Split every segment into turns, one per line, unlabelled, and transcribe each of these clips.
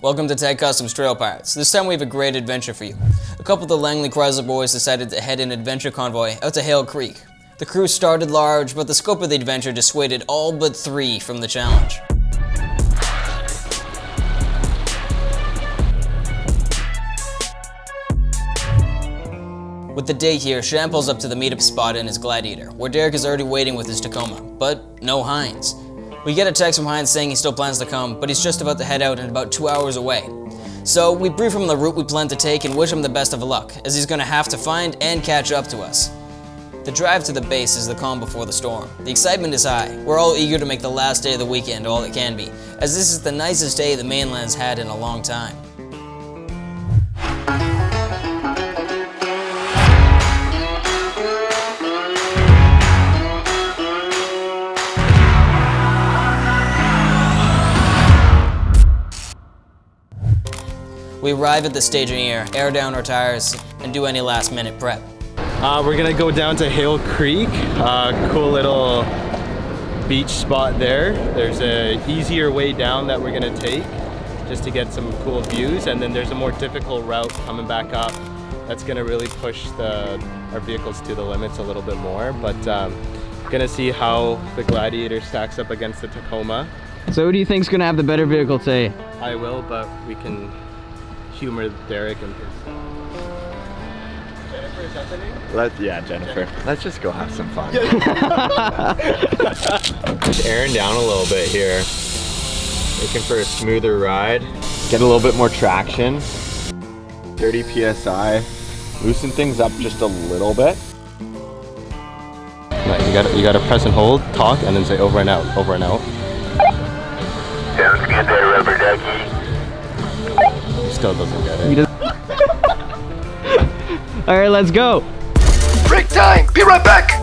Welcome to Tagcustoms Trailpirates. This time we have a great adventure for you. A couple of the Langley Chrysler boys decided to head an adventure convoy out to Hale Creek. The crew started large, but the scope of the adventure dissuaded all but 3 from the challenge. With the day here, Sham pulls up to the meetup spot in his Gladiator, where Derek is already waiting with his Tacoma, but no Hines. We get a text from Hines saying he still plans to come, but he's just about to head out and about 2 hours away. So we brief him on the route we plan to take and wish him the best of luck, as he's going to have to find and catch up to us. The drive to the base is the calm before the storm. The excitement is high. We're all eager to make the last day of the weekend all it can be, as this is the nicest day the mainland's had in a long time. We arrive at the staging area, air down our tires, and do any last minute prep.
We're gonna go down to Hale Creek, cool little beach spot there. There's an easier way down that we're gonna take just to get some cool views, and then there's a more difficult route coming back up that's gonna really push our vehicles to the limits a little bit more, but gonna see how the Gladiator stacks up against the Tacoma.
So who do you think's gonna have the better vehicle today?
I will, but we can humor Derek and his... Jennifer, is that the name?
Yeah, Jennifer. Let's just go have some fun. Just airing down a little bit here. Looking for a smoother ride. Get a little bit more traction. 30 PSI. Loosen things up just a little bit.
You gotta press and hold, talk, and then say over and out, over and out.
Sounds good there, rubber ducky.
Still doesn't get it.
All right, let's go.
Break time! Be right back!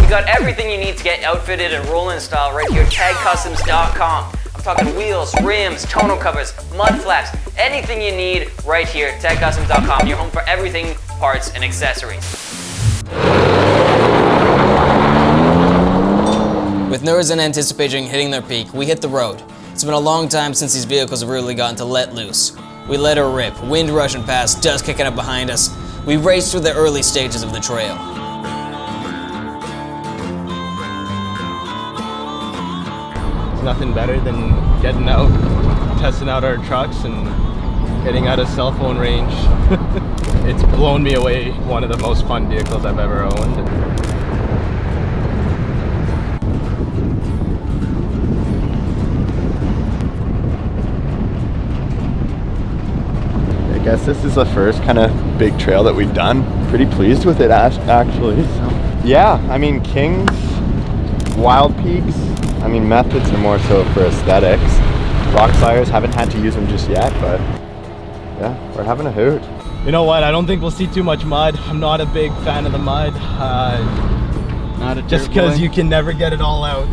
We got everything you need to get outfitted and roll in style right here at tagcustoms.com. I'm talking wheels, rims, tonneau covers, mud flaps, anything you need right here at tagcustoms.com. Your home for everything, parts, and accessories. With nerves and anticipation hitting their peak, we hit the road. It's been a long time since these vehicles have really gotten to let loose. We let her rip, wind rushing past, dust kicking up behind us. We raced through the early stages of the trail.
It's nothing better than getting out, testing out our trucks, and getting out of cell phone range. It's blown me away. One of the most fun vehicles I've ever owned.
I guess this is the first kind of big trail that we've done. Pretty pleased with it actually. So, yeah, I mean, Kings, Wild Peaks, I mean, methods are more so for aesthetics. Rock Sires, haven't had to use them just yet, but yeah, we're having a hoot.
You know what, I don't think we'll see too much mud. I'm not a big fan of the mud.
Not a
just because you can never get it all out.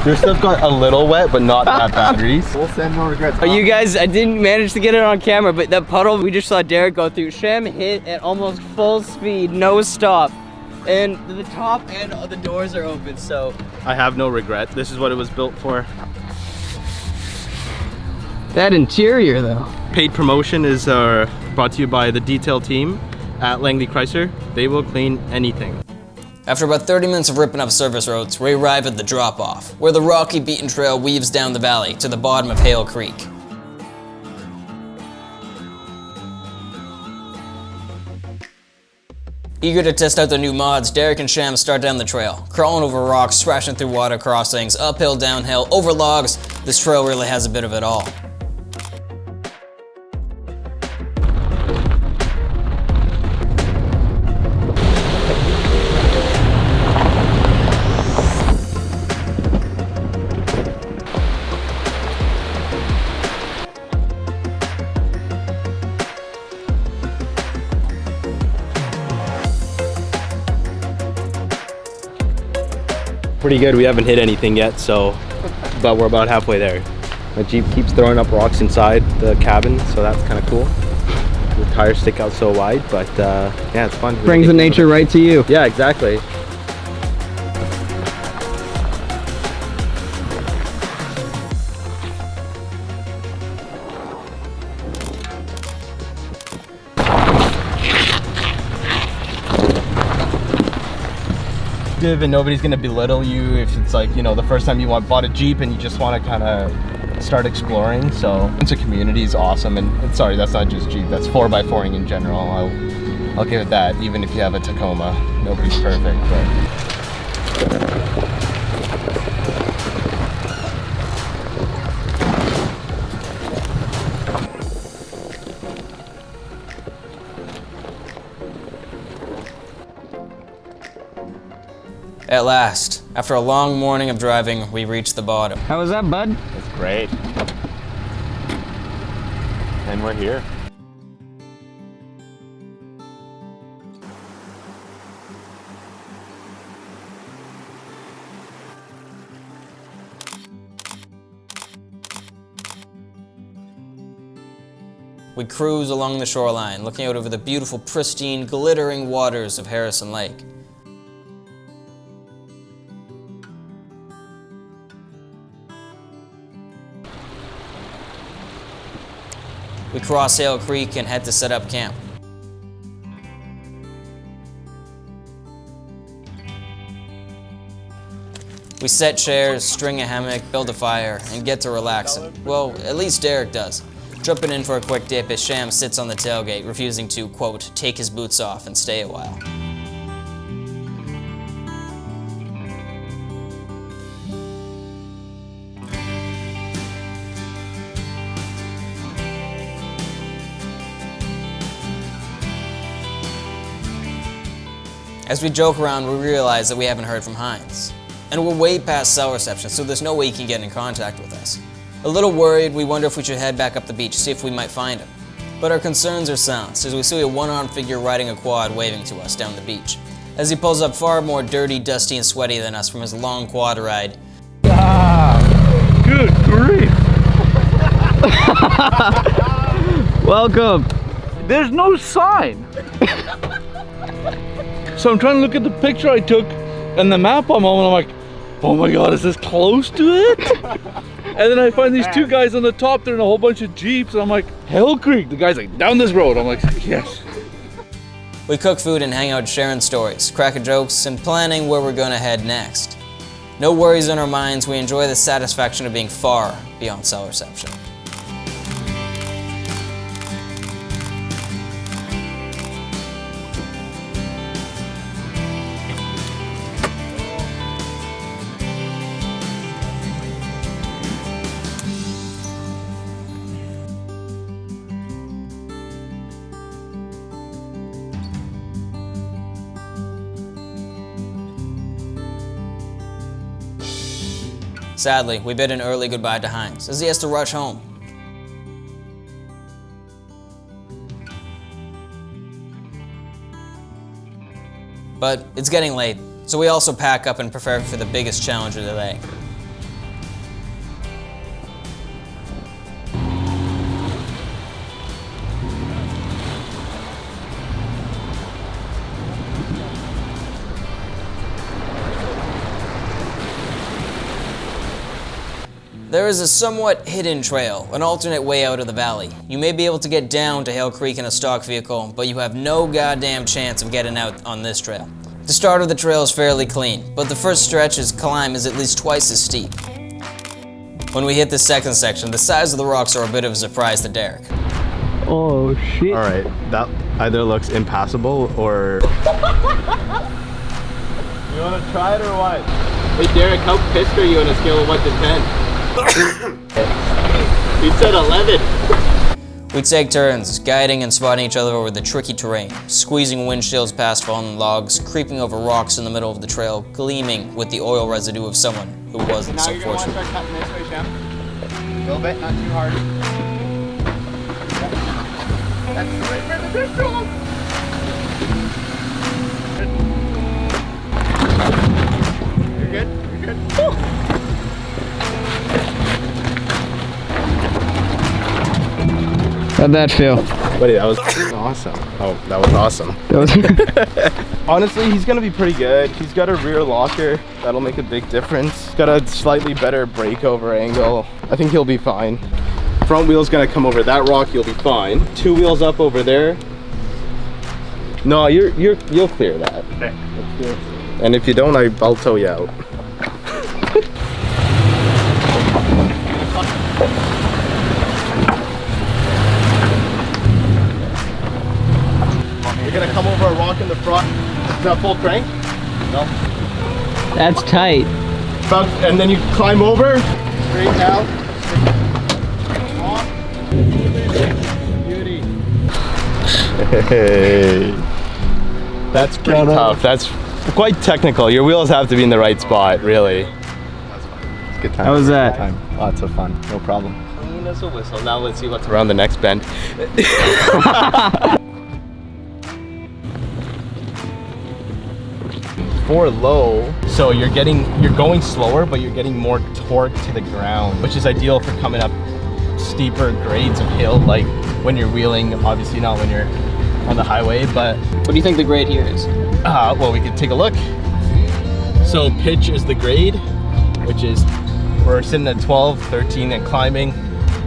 Your stuff got a little wet, but not that bad, Reese.
We'll send no regrets.
Oh, you guys, I didn't manage to get it on camera, but that puddle we just saw Derek go through, Sham hit at almost full speed, no stop. And the top and the doors are open, so.
I have no regret. This is what it was built for.
That interior though.
Paid promotion is brought to you by the detail team at Langley Chrysler. They will clean anything.
After about 30 minutes of ripping up service roads, we arrive at the drop-off, where the rocky beaten trail weaves down the valley to the bottom of Hale Creek. Eager to test out the new mods, Derek and Sham start down the trail, crawling over rocks, thrashing through water crossings, uphill, downhill, over logs. This trail really has a bit of it all.
Pretty good. We haven't hit anything yet, but we're about halfway there. My Jeep keeps throwing up rocks inside the cabin, so that's kind of cool. The tires stick out so wide, but yeah, it's fun.
Brings the nature right to you.
Yeah, exactly. active and nobody's gonna belittle you if it's like, you know, the first time you bought a Jeep and you just want to kind of start exploring. So it's a community is awesome. And sorry, that's not just Jeep, that's 4x4ing in general. I'll give it that, even if you have a Tacoma. Nobody's perfect, but.
At last, after a long morning of driving, we reached the bottom.
How was that, bud?
That's great. And we're here.
We cruise along the shoreline, looking out over the beautiful, pristine, glittering waters of Harrison Lake. We cross Hale Creek and head to set up camp. We set chairs, string a hammock, build a fire, and get to relaxing. Well, at least Derek does. Jumping in for a quick dip as Sham sits on the tailgate, refusing to, quote, take his boots off and stay a while. As we joke around, we realize that we haven't heard from Hines. And we're way past cell reception, so there's no way he can get in contact with us. A little worried, we wonder if we should head back up the beach, see if we might find him. But our concerns are silenced as we see a one-armed figure riding a quad waving to us down the beach. As he pulls up far more dirty, dusty, and sweaty than us from his long quad ride.
Good grief!
Welcome.
There's no sign. So I'm trying to look at the picture I took and the map I'm on, and I'm like, oh my god, is this close to it? And then I find these two guys on the top, they're in a whole bunch of Jeeps, and I'm like, Hale Creek. The guy's like, down this road. I'm like, yes.
We cook food and hang out sharing stories, cracking jokes, and planning where we're gonna head next. No worries in our minds, we enjoy the satisfaction of being far beyond cell reception. Sadly, we bid an early goodbye to Hines, as he has to rush home. But it's getting late, so we also pack up and prepare for the biggest challenge of the day. There is a somewhat hidden trail, an alternate way out of the valley. You may be able to get down to Hale Creek in a stock vehicle, but you have no goddamn chance of getting out on this trail. The start of the trail is fairly clean, but the first stretch's climb is at least twice as steep. When we hit the second section, the size of the rocks are a bit of a surprise to Derek.
Oh shit.
All right, that either looks impassable or...
You want to try it or what? Hey Derek, how pissed are you on a scale of 1 to 10? You said 11.
We take turns, guiding and spotting each other over the tricky terrain, squeezing windshields past fallen logs, creeping over rocks in the middle of the trail, gleaming with the oil residue of someone who wasn't so fortunate.
Now you're going to want to start cutting this way, Sham. A little bit, not too hard. That's the way for the pistol. You're good, you're good. Woo.
How'd that feel?
Buddy, that was awesome. Oh, that was awesome. Honestly, he's gonna be pretty good. He's got a rear locker. That'll make a big difference. He's got a slightly better breakover angle. I think he'll be fine. Front wheel's gonna come over that rock, you'll be fine. 2 wheels up over there. No, you'll clear that. Okay. Let's do it.
And if you don't, I'll tow you out. You're gonna come over a rock in the front. Is that full crank? No.
That's tight.
And then you climb over, straight down. Beauty.
Hey.
That's pretty tough. That's quite technical. Your wheels have to be in the right spot, really.
It's a good time.
How was that?
Good time. Lots of fun. No problem.
Clean as a whistle. Now let's see what's around the next bend. For low, so you're going slower, but you're getting more torque to the ground, which is ideal for coming up steeper grades of hill, like when you're wheeling, obviously not when you're on the highway, but...
What do you think the grade here is?
Well, we could take a look. So pitch is the grade, which is, we're sitting at 12, 13 and climbing.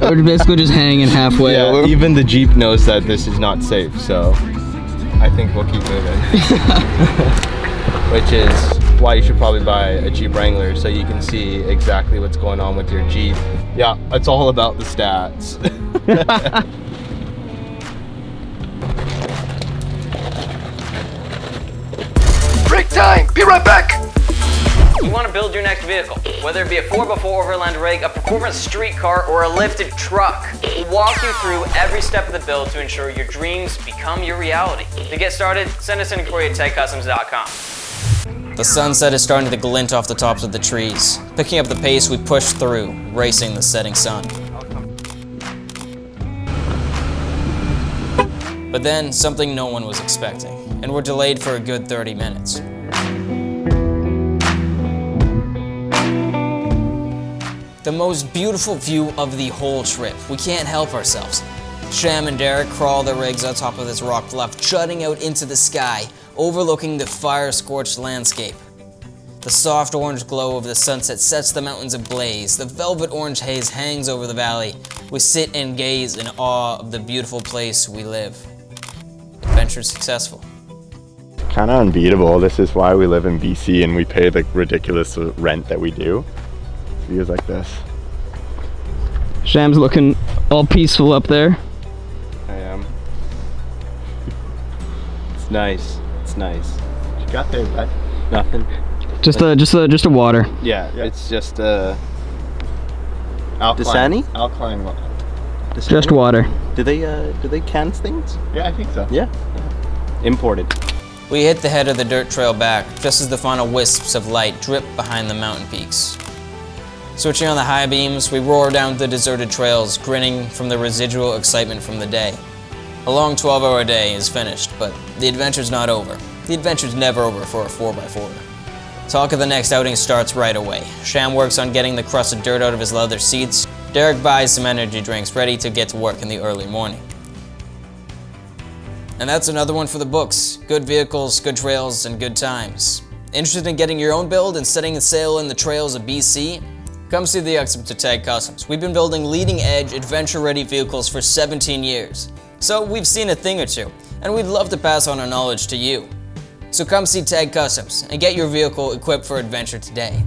We're basically just hanging halfway.
Yeah, even the Jeep knows that this is not safe, so I think we'll keep moving. Which is why you should probably buy a Jeep Wrangler so you can see exactly what's going on with your Jeep. Yeah, it's all about the stats.
Break time! Be right back!
You want to build your next vehicle, whether it be a 4x4 overland rig, a performance street car, or a lifted truck. We'll walk you through every step of the build to ensure your dreams become your reality. To get started, send us an inquiry at tagcustoms.com. The sunset is starting to glint off the tops of the trees. Picking up the pace, we push through, racing the setting sun. But then, something no one was expecting, and we're delayed for a good 30 minutes. The most beautiful view of the whole trip. We can't help ourselves. Sham and Derek crawl their rigs on top of this rock bluff, jutting out into the sky, overlooking the fire-scorched landscape. The soft orange glow of the sunset sets the mountains ablaze. The velvet orange haze hangs over the valley. We sit and gaze in awe of the beautiful place we live. Adventure successful.
Kind of unbeatable. This is why we live in BC and we pay the ridiculous rent that we do. Views like this.
Sham's looking all peaceful up there.
I am. It's nice. It's nice.
What you got there, bud?
Nothing.
Just a water.
Yeah, it's just
Alkaline.
Dasani?
Alkaline water.
Just water.
Do they can things?
Yeah, I think so.
Yeah. Imported.
We hit the head of the dirt trail back, just as the final wisps of light drip behind the mountain peaks. Switching on the high beams, we roar down the deserted trails, grinning from the residual excitement from the day. A long 12-hour day is finished, but the adventure's not over. The adventure's never over for a 4x4. Talk of the next outing starts right away. Sham works on getting the crust of dirt out of his leather seats. Derek buys some energy drinks, ready to get to work in the early morning. And that's another one for the books. Good vehicles, good trails, and good times. Interested in getting your own build and setting sail in the trails of BC? Come see the experts at Tag Customs. We've been building leading-edge, adventure-ready vehicles for 17 years. So we've seen a thing or two, and we'd love to pass on our knowledge to you. So come see Tag Customs and get your vehicle equipped for adventure today.